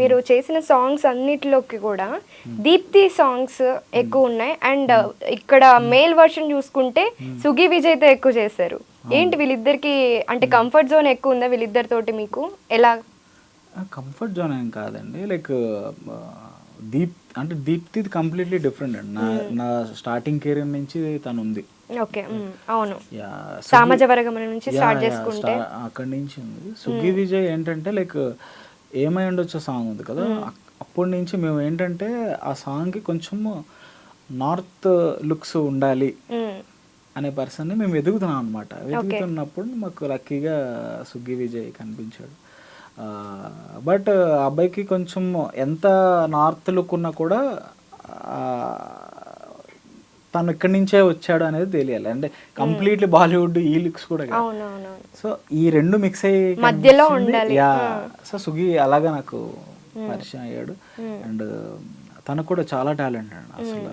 మీరు చేసిన సాంగ్స్ అన్నిటిలోకి కూడా దీప్తి సాంగ్స్ ఎక్కువ ఉన్నాయి. అండ్ ఇక్కడ మేల్ వర్షన్ చూసుకుంటే సుగి విజయ్తో ఎక్కువ చేశారు. ఏంటి వీళ్ళిద్దరికి అంటే కంఫర్ట్ జోన్ ఎక్కువ ఉందా వీళ్ళిద్దరితోటి మీకు? ఎలా? కంఫర్ట్ జోన్ ఏం కాదండి, లైక్ దీప్తి కంప్లీట్లీ డిఫరెంట్ అండి. నా స్టార్టింగ్ కెరీర్ నుంచి తను ఉంది. ఓకే, అవును, సామాజ వర్గం నుంచి స్టార్ట్ చేసుకుంటే అక్కడి నుంచి ఉంది. సుగి విజయ్ ఏంటంటే లైక్ ఏమై ఉండొచ్చు సాంగ్ ఉంది కదా, అప్పటి నుంచి మేము ఏంటంటే ఆ సాంగ్కి కొంచెం నార్త్ లుక్స్ ఉండాలి అనే పర్సన్ని మేము వెతుకుతున్నాం అనమాట. వెతుకుతున్నప్పుడు మాకు లక్కీగా సుగ్గి విజయ్ కనిపించాడు. బట్ అబ్బాయికి కొంచెం ఎంత నార్త్ లుక్ ఉన్నా కూడా తను ఇక్కడి నుంచే వచ్చాడు అనేది తెలియాలి. అంటే కంప్లీట్లీ బాలీవుడ్ ఈ లుక్స్ కూడా కాదు. సో ఈ రెండు మిక్స్ అయ్యి మధ్యలో ఉండాలి. సో సుగి అలాగా నాకు పరిచయం అయ్యాడు. అండ్ తనకు కూడా చాలా టాలెంట్ అండి అసలు.